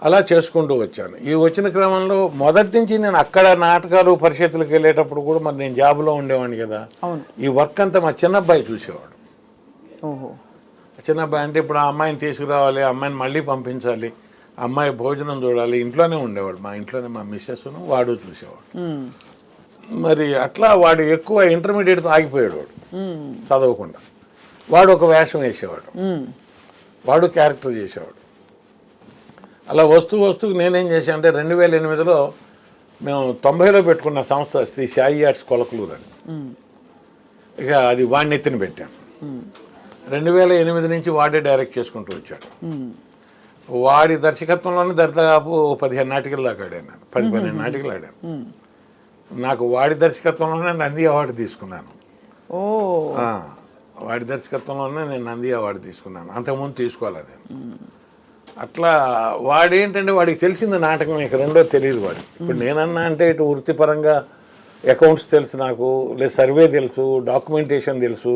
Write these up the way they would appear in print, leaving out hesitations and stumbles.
అలా చేసుకుంటూ వచ్చాను. ఈ వచ్చిన క్రమంలో మొదటి నుంచి నేను అక్కడ నాటకాలు పరిషత్తులకు వెళ్ళేటప్పుడు కూడా మరి నేను జాబ్లో ఉండేవాడిని కదా. ఈ వర్క్ అంతా మా చిన్నబ్బాయి చూసేవాడు. చిన్నబ్బాయి అంటే ఇప్పుడు ఆ అమ్మాయిని తీసుకురావాలి, ఆ అమ్మాయిని మళ్ళీ పంపించాలి, అమ్మాయి భోజనం చూడాలి, ఇంట్లోనే ఉండేవాడు. మా ఇంట్లోనే మా మిస్సెస్ను వాడు చూసేవాడు. మరి అట్లా వాడు ఎక్కువ ఇంటర్మీడియట్తో ఆగిపోయాడు. వాడు చదవకుండా వాడు ఒక వేషం వేసేవాడు, వాడు క్యారెక్టర్ చేసేవాడు. అలా వస్తూ నేనేం చేశాను అంటే 2008లో మేము 90లో పెట్టుకున్న సంస్థ శ్రీ సాయి ఆర్ట్స్ కొలకలూరు అని. ఇక అది వాడిని ఎత్తిన పెట్టాను. 2008 నుంచి వాడే డైరెక్ట్ చేసుకుంటూ వచ్చాడు. వాడి దర్శకత్వంలోనే దాదాపు 15 నాటికలు దాకా ఆడాను. 10-12 నాటికలు ఆడాను. నాకు వాడి దర్శకత్వంలోనే నంది అవార్డు తీసుకున్నాను. వాడి దర్శకత్వంలోనే నేను నంది అవార్డు తీసుకున్నాను. అంతకుముందు తీసుకోవాలి నేను. అట్లా వాడేంటంటే వాడికి తెలిసింది నాటకం, ఇక రెండో తెలియదు వాడికి. ఇప్పుడు నేనన్నా అంటే ఇటు వృత్తిపరంగా అకౌంట్స్ తెలుసు నాకు, లేదా సర్వే తెలుసు, డాక్యుమెంటేషన్ తెలుసు,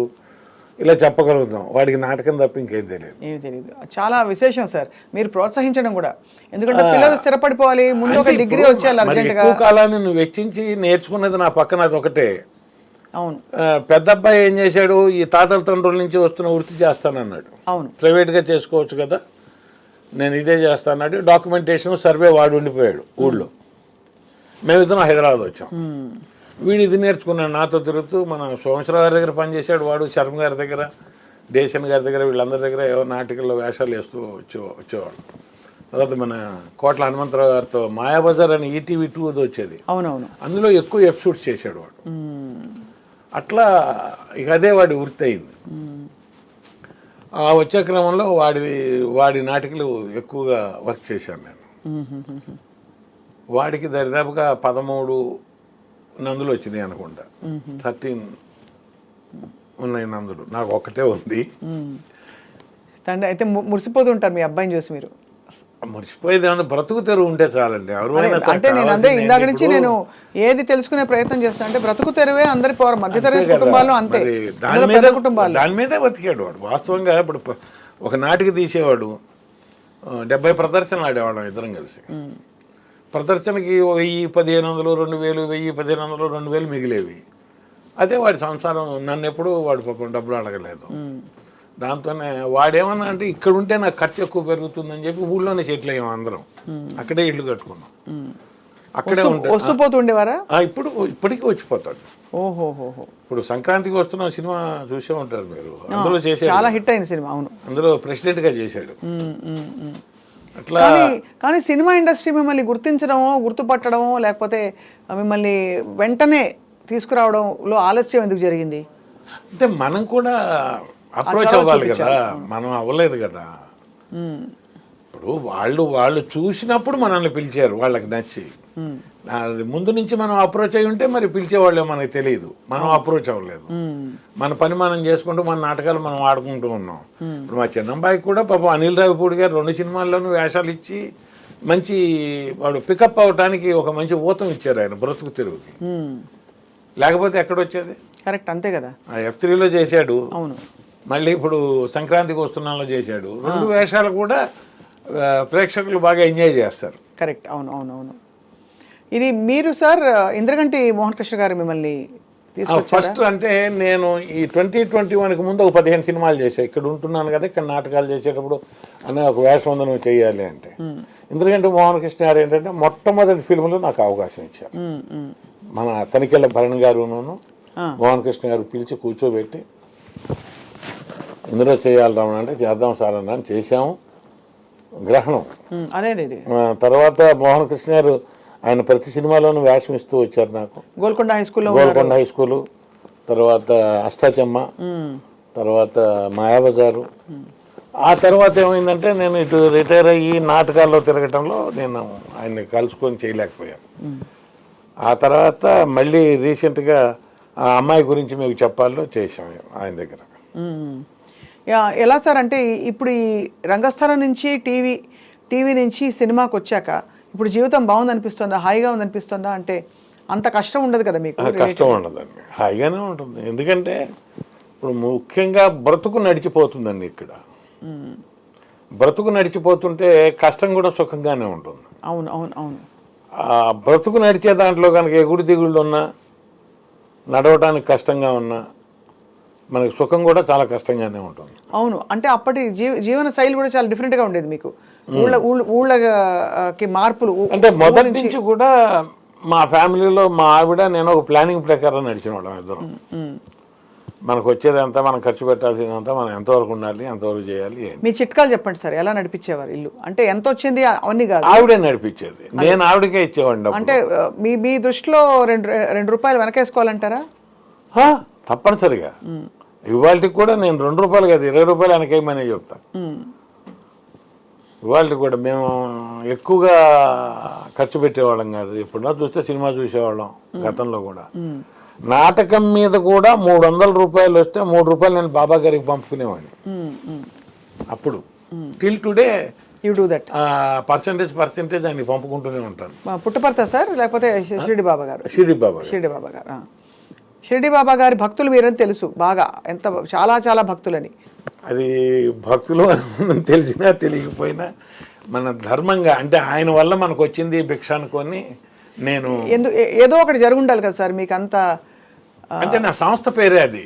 ఇలా చెప్పగలుగుతాం. వాడికి నాటకం తప్ప ఇంకేం తెలియదు. ఏమి తెలియదు. చాలా విశేషం సార్ మీరు ప్రోత్సహించడం కూడా. ఎందుకంటే పిల్లలు స్థిరపడిపోవాలి, ముందు ఒక డిగ్రీ వచ్చేయాలి అర్జెంటుగా. ఎక్కువ కాలాన్ని నువ్వు వెచ్చించి నేర్చుకున్నది నా పక్కన అది ఒకటే. అవును. పెద్ద అబ్బాయి ఏం చేశాడు, ఈ తాతల తండ్రుల నుంచి వస్తున్న వృత్తి చేస్తానన్నాడు. అవును, ప్రైవేట్గా చేసుకోవచ్చు కదా, నేను ఇదే చేస్తానన్నాడు. డాక్యుమెంటేషన్ సర్వే వాడు ఉండిపోయాడు ఊళ్ళో. మేమిద్దరం హైదరాబాద్ వచ్చాం. వీడు ఇది నేర్చుకున్నాడు నాతో తిరుగుతూ. మన సోమేశ్వరరావు గారి దగ్గర పనిచేశాడు వాడు, శర్మ గారి దగ్గర, దేశన్ గారి దగ్గర, వీళ్ళందరి దగ్గర ఏవో నాటికల్లో వేషాలు వేస్తూ వచ్చేవాడు. తర్వాత మన కోట్ల హనుమంతరావు గారితో మాయాబజార్ అని ఈటీవీ 2 వచ్చేది. అవునవును, అందులో ఎక్కువ ఎపిసోడ్స్ చేశాడు వాడు. అట్లా ఇక అదే వాడి వృత్తి అయింది. ఆ వచ్చే క్రమంలో వాడి నాటికలు ఎక్కువగా వర్క్ చేశాను నేను. వాడికి దరిదాపుగా 13 నందులు వచ్చినాయి అనుకుంటా. 13 ఉన్నాయి నందులు, నాకు ఒక్కటే ఉంది. తండ్రి అయితే మురిసిపోతుంటారు మీ అబ్బాయిని చూసి మీరు. మురిసిపోయేది ఏమన్నా బ్రతుకు తెరువు ఉంటే చాలండి. అంటే నేను అదే ఇందాక నుంచి నేను ఏది తెలుసుకునే ప్రయత్నం చేస్తాను అంటే బ్రతుకు తెరువే అందరి మధ్యతరగతి కుటుంబాల్లో అంతే. దాని మీదే బతికాడు వాడు వాస్తవంగా. ఇప్పుడు ఒక నాటికి తీసేవాడు 70 ప్రదర్శనలు ఆడేవాళ్ళం ఇద్దరం కలిసి. ప్రదర్శనకి 1000-1500, 2000, 1000-1500, 2000 మిగిలేవి. అదే వాడి సంసారం. నన్ను ఎప్పుడు వాడు పాపం డబ్బులు అడగలేదు. దాంతోనే వాడేమన్నా అంటే ఇక్కడ ఉంటే నాకు ఖర్చు ఎక్కువ పెరుగుతుందని చెప్పి ఊళ్ళోనే సెటిల్ అయ్యాం అందరం. అక్కడే ఇల్లు కట్టుకున్నాం, అక్కడే ఉండేవారా. ఇప్పటికీ వచ్చిపోతాడు. ఇప్పుడు సంక్రాంతికి వస్తున్న సినిమా చూసే ఉంటారు మీరు. అందులో చేసే చాలా హిట్ అయిన సినిమా. అవును, అందులో ప్రెసిడెంట్ గా చేశాడు. అట్లా కానీ సినిమా ఇండస్ట్రీ మిమ్మల్ని గుర్తించడమో, గుర్తుపట్టడమో, లేకపోతే మిమ్మల్ని వెంటనే తీసుకురావడంలో ఆలస్యం ఎందుకు జరిగింది? అంటే మనం కూడా అప్రోచ్ అవ్వాలి కదా, మనం అవ్వలేదు కదా. ఇప్పుడు వాళ్ళు చూసినప్పుడు మనల్ని పిలిచారు, వాళ్ళకి నచ్చి. ముందు నుంచి మనం అప్రోచ్ అయి ఉంటే మరి పిలిచేవాళ్ళే మనకి తెలియదు. మనం అప్రోచ్ అవ్వలేదు. మన పని మనం చేసుకుంటూ మన నాటకాలు మనం ఆడుకుంటూ ఉన్నాం. ఇప్పుడు మా చిన్నబ్బాయికి కూడా పాపం అనిల్ రావిపూడి గారు 2 సినిమాల్లోనూ వేషాలు ఇచ్చి మంచి వాడు పికప్ అవడానికి ఒక మంచి ఊతం ఇచ్చారు ఆయన బ్రతుకు తెరువుకి. లేకపోతే ఎక్కడొచ్చేది? కరెక్ట్, అంతే కదా. F3లో చేశాడు. అవును. మళ్ళీ ఇప్పుడు సంక్రాంతికి వస్తున్నాలో చేశాడు. 2 వేషాలు కూడా ప్రేక్షకులు బాగా ఎంజాయ్ చేస్తారు. కరెక్ట్, అవును అవును అవును. ఇది మీరు సార్ ఇంద్రగంటి మోహన్ కృష్ణ గారు మిమ్మల్ని ఫస్ట్ అంటే నేను ఈ 2021కి ముందు ఒక 15 సినిమాలు చేశాను. ఇక్కడ ఉంటున్నాను కదా, ఇక్కడ నాటకాలు చేసేటప్పుడు అనే ఒక వేషం ఉంది నువ్వు చేయాలి అంటే. ఇంద్రగంటి మోహన్ కృష్ణ గారు ఏంటంటే మొట్టమొదటి ఫిల్మ్లో నాకు అవకాశం ఇచ్చారు. మన తనికెళ్ళ భరణ్ గారును మోహన్ కృష్ణ గారు పిలిచి కూర్చోబెట్టి ఇందులో చేయాలి రావణ అంటే చేద్దాం సార్ అన్న అని చేశాము. గ్రహణం తర్వాత మోహన్ కృష్ణ గారు ఆయన ప్రతి సినిమాలోనూ వేషం ఇస్తూ వచ్చారు నాకు. గోల్కొండ హై స్కూలు, తర్వాత అష్టాచమ్మ, తర్వాత మాయాబజారు. ఆ తర్వాత ఏమైందంటే నేను ఇటు రిటైర్ అయ్యి నాటకాల్లో తిరగటంలో నేను ఆయన్ని కలుసుకొని చేయలేకపోయాను. ఆ తర్వాత మళ్ళీ రీసెంట్గా ఆ అమ్మాయి గురించి మీకు చెప్పాలో చేసాము ఆయన దగ్గర. ఎలా సార్ అంటే ఇప్పుడు ఈ రంగస్థలం నుంచి టీవీ నుంచి సినిమాకి వచ్చాక ఇప్పుడు జీవితం బాగుందనిపిస్తుందా, హాయిగా ఉందనిపిస్తుందా? అంటే అంత కష్టం ఉండదు కదా మీకు? కష్టం ఉండదండి, హాయిగానే ఉంటుంది. ఎందుకంటే ఇప్పుడు ముఖ్యంగా బ్రతుకు నడిచిపోతుందండి ఇక్కడ. బ్రతుకు నడిచిపోతుంటే కష్టం కూడా సుఖంగానే ఉంటుంది. అవును అవును అవును. ఆ బ్రతుకు నడిచే దాంట్లో కనుక ఎగుడు దిగుళ్ళు ఉన్నా, నడవటానికి కష్టంగా ఉన్నా, మనకి సుఖం కూడా చాలా కష్టంగానే ఉంటుంది. అవును, అంటే అప్పటి జీవన శైలి కూడా చాలా డిఫరెంట్గా ఉండేది మీకు. ఊళ్ళకి మార్పులు అంటే మొదటి నుంచి కూడా మా ఫ్యామిలీలో మా ఆవిడ నేను ఒక ప్లానింగ్ ప్రకారం నడిచిన వాళ్ళం ఇద్దరం. మనకు వచ్చేదంతా, మనం ఖర్చు పెట్టాల్సిందంతా మనం ఎంతవరకు ఉండాలి, ఎంతవరకు చేయాలి. మీ చిట్కాలు చెప్పండి సార్, ఎలా నడిపించేవారు ఇల్లు? అంటే ఎంత వచ్చింది అవన్నీ కాదు, ఆవిడే నడిపించేది, నేను ఆవిడకే ఇచ్చేవాడిని. అంటే మీ దృష్టిలో రెండు రూపాయలు వెనకేసుకోవాలంటారా? తప్పనిసరిగా. ఇవాళకి కూడా నేను 2 రూపాయలు కాదు 20 రూపాయలు వెనకేయమని చెప్తాను. ఇవాళకి కూడా మేము ఎక్కువగా ఖర్చు పెట్టేవాళ్ళం కాదు. ఎప్పుడన్నా చూస్తే సినిమా చూసేవాళ్ళం. గతంలో కూడా నాటకం మీద కూడా 300 రూపాయలు వస్తే 3 రూపాయలు నేను బాబా గారికి పంపుకునేవాడిని. అప్పుడు till today you do that. Percentage ఆయన పంపుకుంటూనే ఉంటాను. పుట్టపర్త సార్, లేకపోతే షిరిడి బాబా గారు? షిరిడి బాబా గారు. షిరిడి బాబా గారి భక్తులు మీరని తెలుసు బాగా, ఎంత చాలా చాలా భక్తులని. అది భక్తులు తెలిసినా తెలియకపోయినా మన ధర్మంగా, అంటే ఆయన వల్ల మనకు వచ్చింది భిక్ష అనుకొని నేను ఏదో ఒకటి జరుగుండాలి కదా సార్ మీకు అంత. అంటే నా సంస్థ పేరే అది,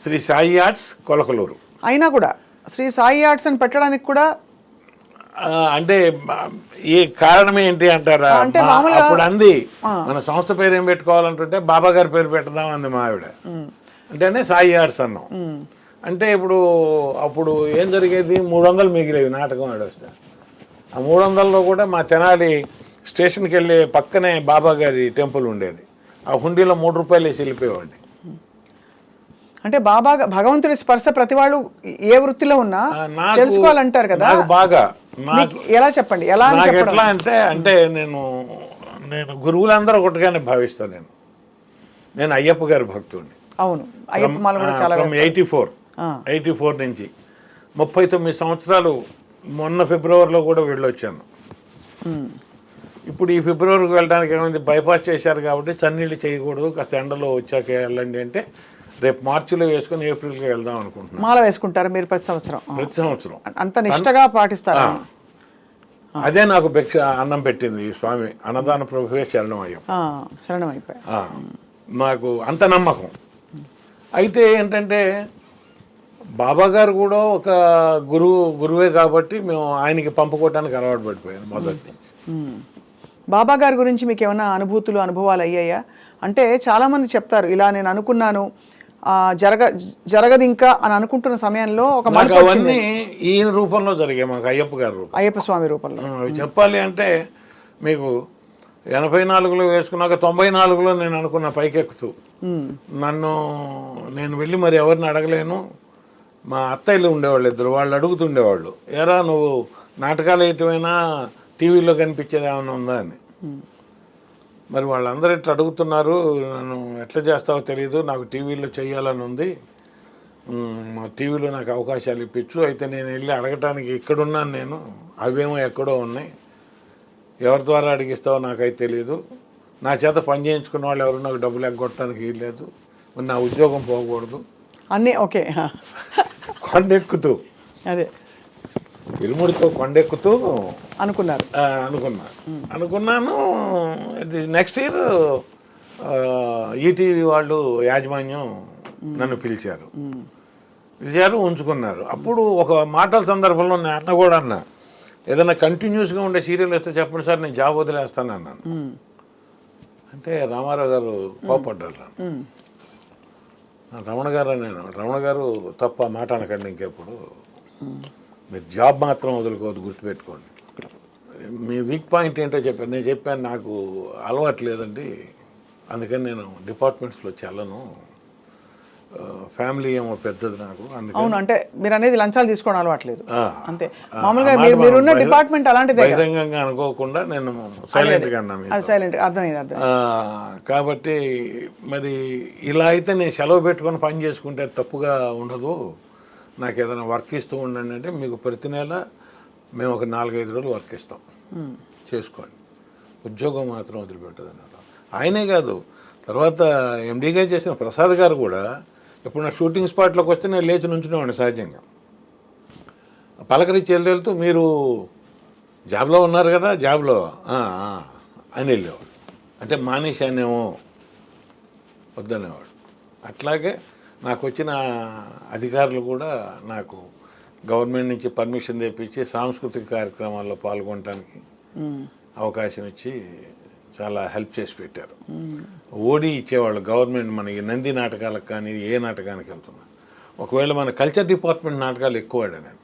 శ్రీ సాయి ఆర్ట్స్ కొలకలూరు. అయినా కూడా శ్రీ సాయి ఆర్ట్స్ అని పెట్టడానికి కూడా అంటే ఈ కారణం ఏంటి అంటారా? అప్పుడు అంది మన సంస్థ పేరు ఏం పెట్టుకోవాలంటుంటే బాబా గారి పేరు పెట్టదాం అంది మా ఆవిడ. అంటేనే సాయి ఆర్ట్స్ అన్నాం. అంటే అప్పుడు ఏం జరిగేది, 300 మిగిలేవి నాటకం ఆడొస్తే. ఆ 300లో కూడా మా తెనాలి స్టేషన్కి వెళ్ళే పక్కనే బాబా గారి టెంపుల్ ఉండేది. ఆ హుండీలో 3 రూపాయలు వేసి వెళ్ళిపోయేవాడిని. అంటే బాబా భగవంతుడి స్పర్శ ప్రతి వాళ్ళు ఏ వృత్తిలో ఉన్నా తెలుసుకోవాలంటారు కదా. బాగా ఎలా చెప్పండి, ఎలా ఎట్లా అంటే నేను గురువులందరూ ఒకటిగానే భావిస్తాను. నేను అయ్యప్ప గారి భక్తుడిని. అవును, అయ్యప్ప మాల కూడా చాలా 84 నుంచి 39 సంవత్సరాలు. మొన్న ఫిబ్రవరిలో కూడా వెళ్ళొచ్చాను. ఇప్పుడు ఈ ఫిబ్రవరికి వెళ్ళడానికి ఏమైంది, బైపాస్ చేశారు కాబట్టి చన్నీళ్ళు చేయకూడదు, కాస్త ఎండలో వచ్చాక వెళ్ళండి అంటే రేపు మార్చిలో వేసుకొని ఏప్రిల్కి వెళ్దాం అనుకుంటున్నాను. మాల వేసుకుంటారు మీరు ప్రతి సంవత్సరం? ప్రతి సంవత్సరం అంత నిష్టగా పాటిస్తారు. అదే నాకు భిక్ష అన్నం పెట్టింది ఈ స్వామి. అన్నదాన ప్రభువే శరణం అయిపోయి నాకు అంత నమ్మకం. అయితే ఏంటంటే బాబా గారు కూడా ఒక గురువే కాబట్టి మేము ఆయనకి పంపుకోవటానికి అలవాటు పడిపోయాను మొదటి నుంచి. బాబా గారి గురించి మీకు ఏమైనా అనుభవాలు అయ్యాయా? అంటే చాలామంది చెప్తారు, ఇలా నేను అనుకున్నాను జరగదు ఇంకా అని అనుకుంటున్న సమయంలో ఒక అవన్నీ ఈయన రూపంలో జరిగాయి మాకు. అయ్యప్ప గారి రూపం, అయ్యప్ప స్వామి రూపంలో. చెప్పాలి అంటే మీకు 84లో వేసుకున్నాక 94లో నేను అనుకున్న పైకెక్కుతూ నేను వెళ్ళి మరి ఎవరిని అడగలేను. మా అత్తయ్యలు ఉండేవాళ్ళు 2, వాళ్ళు అడుగుతుండేవాళ్ళు, ఎరా నువ్వు నాటకాలు వేయటమైనా టీవీలో కనిపించేది ఏమైనా ఉందా అని. మరి వాళ్ళందరూ ఇట్లా అడుగుతున్నారు, నన్ను ఎట్లా చేస్తావో తెలియదు, నాకు టీవీలో చేయాలని ఉంది, మా టీవీలో నాకు అవకాశాలు ఇప్పించు. అయితే నేను వెళ్ళి అడగటానికి ఇక్కడున్నాను నేను, అవేమో ఎక్కడో ఉన్నాయి, ఎవరి ద్వారా అడిగిస్తావో నాకైతే తెలియదు, నా చేత పని చేయించుకున్న వాళ్ళు ఎవరు నాకు డబ్బులు ఎగ్గొట్టడానికి వీల్లేదు, నా ఉద్యోగం పోకూడదు అన్నీ. ఓకే, కొండెక్కుతూ అదే ఇరుముడితో కొండెక్కుతూ అనుకున్నాను. నెక్స్ట్ ఇయర్ ఈటీవీ వాళ్ళు యాజమాన్యం నన్ను పిలిచారు, ఉంచుకున్నారు. అప్పుడు ఒక మాటల సందర్భంలో నేను అన్న కూడా అన్నా, ఏదైనా కంటిన్యూస్గా ఉండే సీరియల్ వస్తే చెప్పండి సార్, నేను జాబ్ వదిలేస్తాను అన్నాను. అంటే రామారావు గారు కోపడ్డారు. రమణ గారు తప్ప మాట అనకండి ఇంకెప్పుడు, మీరు జాబ్ మాత్రం వదులుకోవద్దు, గుర్తుపెట్టుకోండి. మీ వీక్ పాయింట్ ఏంటో చెప్పాను. నేను చెప్పాను నాకు అలవాటు లేదండి, అందుకని నేను డిపార్ట్మెంట్స్లో చెల్లను, ఫ్యామిలీ ఏమో పెద్దది నాకు. అవును, అంటే మీరు అనేది లంచాలు తీసుకోవడం అలవాట్లేదు అంతే. మామూలుగా మీరున్న డిపార్ట్మెంట్ అలాంటిదే, బహిరంగంగా అనుకోకుండా నేను సైలెంట్గా అన్నాను. సైలెంట్ అర్థమైంది. కాబట్టి మరి ఇలా అయితే నేను సెలవు పెట్టుకొని పని చేసుకుంటే తప్పుగా ఉండదు, నాకు ఏదైనా వర్క్ ఇస్తూ ఉండండి అంటే, మీకు ప్రతి నెల మేము ఒక 4-5 రోజులు వర్క్ ఇస్తాం, చేసుకోండి, ఉద్యోగం మాత్రం వదిలిపెట్టదు అన్నారు. ఆయనే కాదు, తర్వాత ఎండీగా చేసిన ప్రసాద్ గారు కూడా ఇప్పుడు నా షూటింగ్ స్పాట్లోకి వస్తే నేను లేచి నుంచునేవాడిని సహజంగా. పలకరించి వెళ్తూ మీరు జాబ్లో ఉన్నారు కదా, జాబ్లో అని వెళ్ళేవాడు. అంటే మానేశానేమో వద్దనేవాడు. అట్లాగే నాకు వచ్చిన అధికారులు కూడా నాకు గవర్నమెంట్ నుంచి పర్మిషన్ తెప్పించి సాంస్కృతిక కార్యక్రమాల్లో పాల్గొనడానికి అవకాశం ఇచ్చి చాలా హెల్ప్ చేసి పెట్టారు. ఓడి ఇచ్చేవాళ్ళు గవర్నమెంట్ మనకి నంది నాటకాలకు కానీ ఏ నాటకానికి వెళ్తున్నా. ఒకవేళ మన కల్చర్ డిపార్ట్మెంట్ నాటకాలు ఎక్కువ ఆడాను నేను.